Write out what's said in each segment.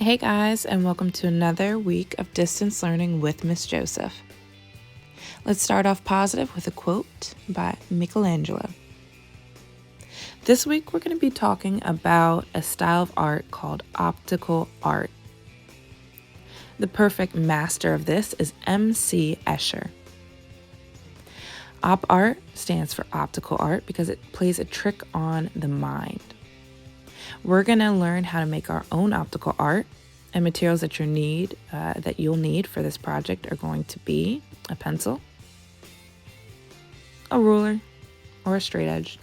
Hey guys, and welcome to another week of distance learning with Miss Joseph. Let's start off positive with a quote by Michelangelo. This week we're going to be talking about a style of art called optical art. The perfect master of this is M.C. Escher. Op art stands for optical art because it plays a trick on the mind. We're going to learn how to make our own optical art, and materials that you'll need for this project are going to be a pencil, a ruler or a straight edge,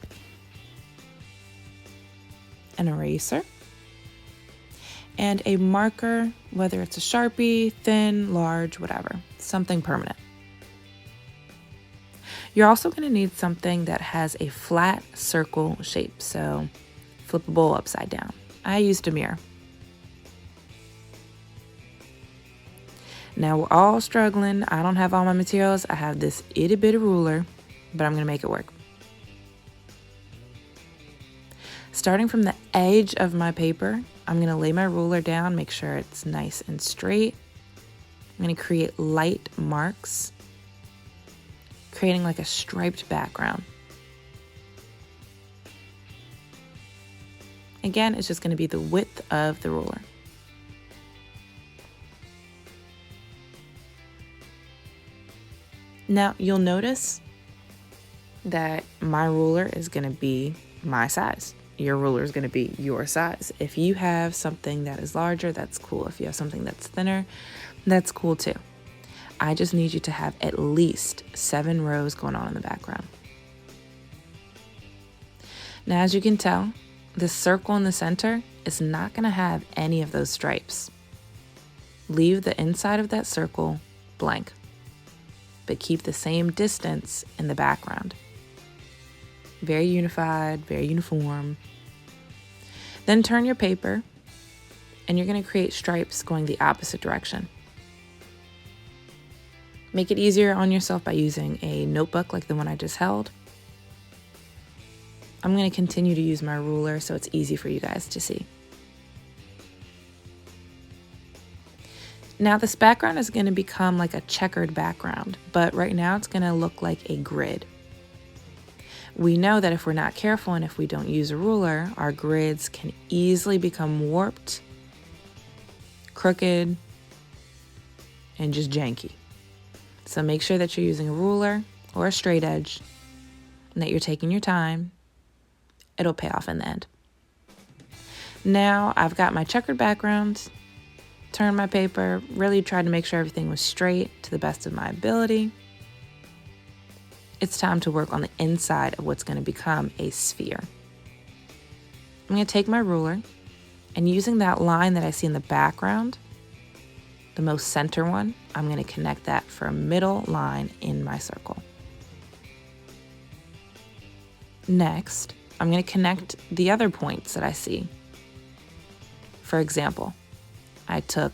an eraser, and a marker, whether it's a Sharpie, thin, large, whatever, something permanent. You're also going to need something that has a flat circle shape, so flip a bowl upside down. I used a mirror. Now we're all struggling. I don't have all my materials. I have this itty bitty ruler, but I'm going to make it work. Starting from the edge of my paper, I'm going to lay my ruler down, make sure it's nice and straight. I'm going to create light marks, creating like a striped background. Again, it's just going to be the width of the ruler. Now, you'll notice that my ruler is going to be my size. Your ruler is going to be your size. If you have something that is larger, that's cool. If you have something that's thinner, that's cool too. I just need you to have at least 7 rows going on in the background. Now, as you can tell, the circle in the center is not going to have any of those stripes. Leave the inside of that circle blank, but keep the same distance in the background. Very unified, very uniform. Then turn your paper and you're going to create stripes going the opposite direction. Make it easier on yourself by using a notebook like the one I just held. I'm going to continue to use my ruler so it's easy for you guys to see. Now this background is going to become like a checkered background, but right now it's going to look like a grid. We know that if we're not careful and if we don't use a ruler, our grids can easily become warped, crooked, and just janky. So make sure that you're using a ruler or a straight edge and that you're taking your time. It'll pay off in the end. Now I've got my checkered background. Turn my paper, really tried to make sure everything was straight to the best of my ability. It's time to work on the inside of what's going to become a sphere. I'm going to take my ruler and using that line that I see in the background, the most center one, I'm going to connect that for a middle line in my circle. Next, I'm going to connect the other points that I see. For example, I took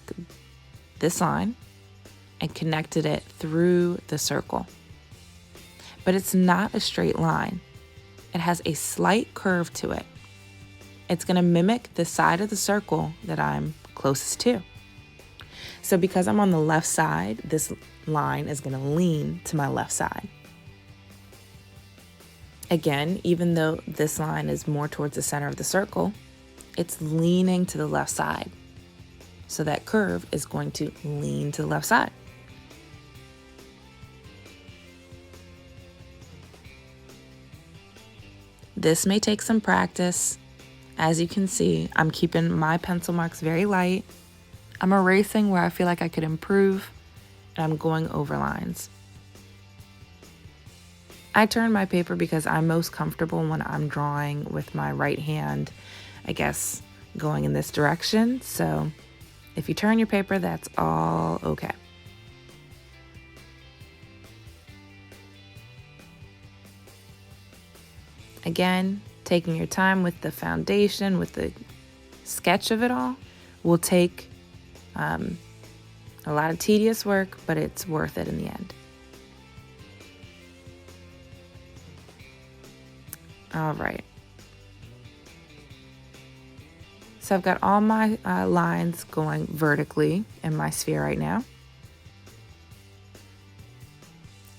this line and connected it through the circle. But it's not a straight line. It has a slight curve to it. It's going to mimic the side of the circle that I'm closest to. So because I'm on the left side, this line is going to lean to my left side. Again, even though this line is more towards the center of the circle, it's leaning to the left side. So that curve is going to lean to the left side. This may take some practice. As you can see, I'm keeping my pencil marks very light. I'm erasing where I feel like I could improve, and I'm going over lines. I turn my paper because I'm most comfortable when I'm drawing with my right hand, I guess, going in this direction. So if you turn your paper, that's all okay. Again, taking your time with the foundation, with the sketch of it all, will take a lot of tedious work, but it's worth it in the end. All right. So I've got all my lines going vertically in my sphere right now.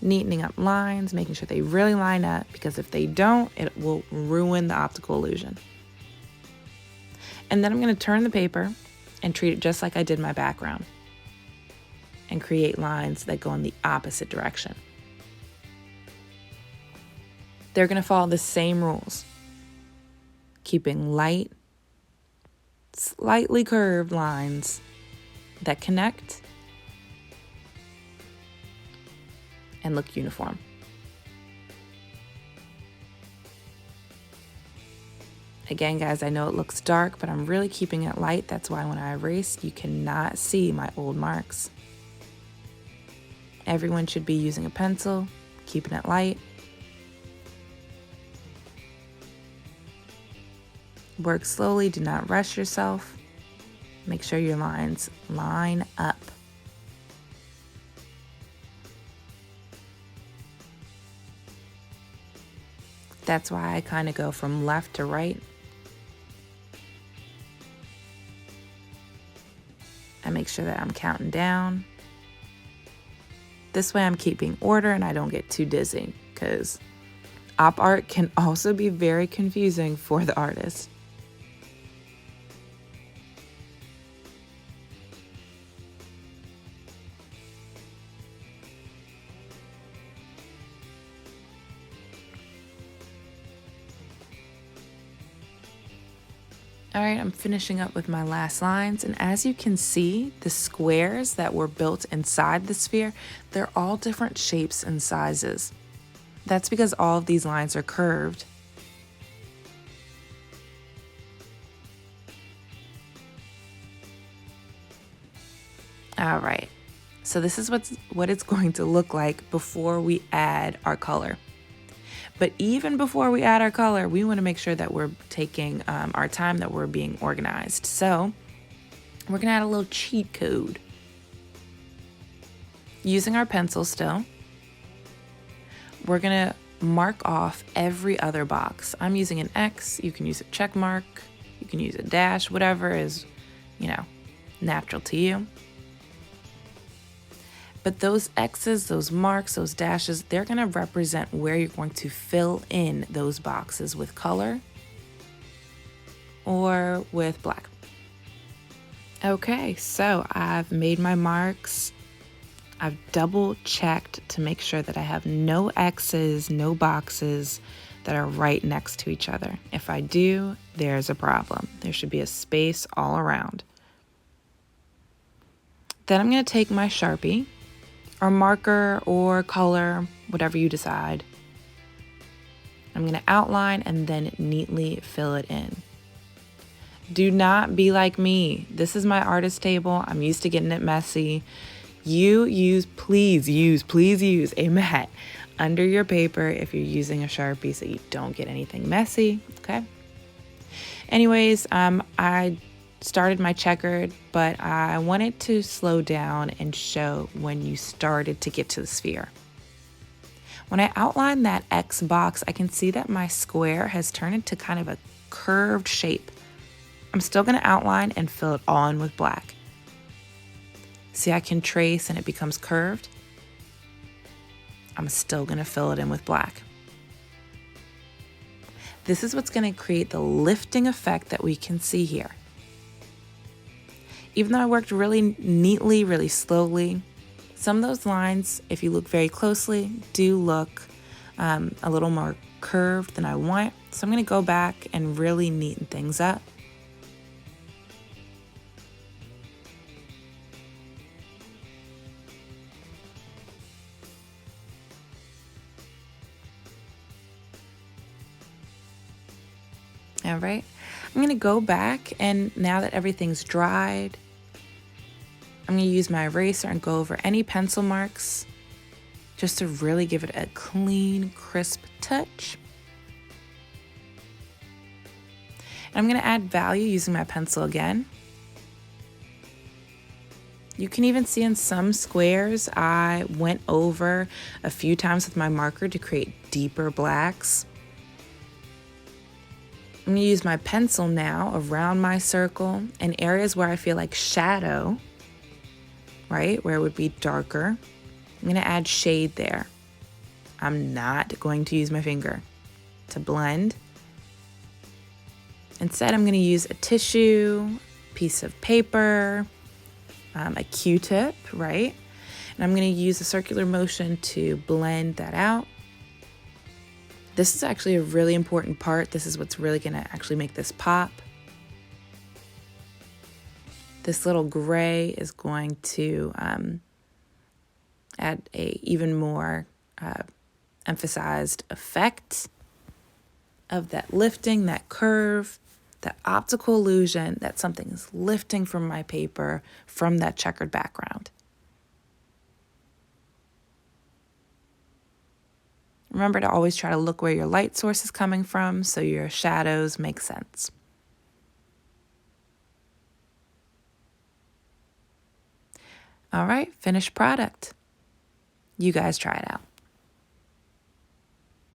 Neatening up lines, making sure they really line up, because if they don't, it will ruin the optical illusion. And then I'm going to turn the paper and treat it just like I did my background and create lines that go in the opposite direction. They're going to follow the same rules, keeping light, slightly curved lines that connect and look uniform. Again, guys, I know it looks dark, but I'm really keeping it light. That's why when I erase, you cannot see my old marks. Everyone should be using a pencil, keeping it light. Work slowly, do not rush yourself. Make sure your lines line up. That's why I kind of go from left to right. I make sure that I'm counting down. This way I'm keeping order and I don't get too dizzy, because op art can also be very confusing for the artist. All right, I'm finishing up with my last lines, and as you can see, the squares that were built inside the sphere, they're all different shapes and sizes. That's because all of these lines are curved. All right, so this is what it's going to look like before we add our color. But even before we add our color, we want to make sure that we're taking our time, that we're being organized. So we're going to add a little cheat code. Using our pencil still, we're going to mark off every other box. I'm using an X. You can use a check mark. You can use a dash, whatever is, natural to you. But those X's, those marks, those dashes, they're going to represent where you're going to fill in those boxes with color or with black. Okay, so I've made my marks. I've double checked to make sure that I have no X's, no boxes that are right next to each other. If I do, there's a problem. There should be a space all around. Then I'm going to take my Sharpie, or marker or color, whatever you decide. I'm going to outline and then neatly fill it in. Do not be like me. This is my artist table. I'm used to getting it messy. Please use a mat under your paper if you're using a Sharpie so you don't get anything messy, okay? Anyways, I started my checkered, but I wanted to slow down and show when you started to get to the sphere. When I outline that X box, I can see that my square has turned into kind of a curved shape. I'm still going to outline and fill it all in with black. See, I can trace and it becomes curved. I'm still going to fill it in with black. This is what's going to create the lifting effect that we can see here. Even though I worked really neatly, really slowly, some of those lines, if you look very closely, do look a little more curved than I want. So I'm going to go back and really neaten things up. All right, I'm going to go back, and now that everything's dried, I'm going to use my eraser and go over any pencil marks just to really give it a clean, crisp touch. And I'm going to add value using my pencil again. You can even see in some squares, I went over a few times with my marker to create deeper blacks. I'm going to use my pencil now around my circle in areas where I feel like shadow, right, where it would be darker. I'm going to add shade there. I'm not going to use my finger to blend. Instead, I'm going to use a tissue, piece of paper, a Q-tip, right? And I'm going to use a circular motion to blend that out. This is actually a really important part. This is what's really going to actually make this pop. This little gray is going to add a even more emphasized effect of that lifting, that curve, that optical illusion that something is lifting from my paper from that checkered background. Remember to always try to look where your light source is coming from so your shadows make sense. All right, finished product. You guys try it out.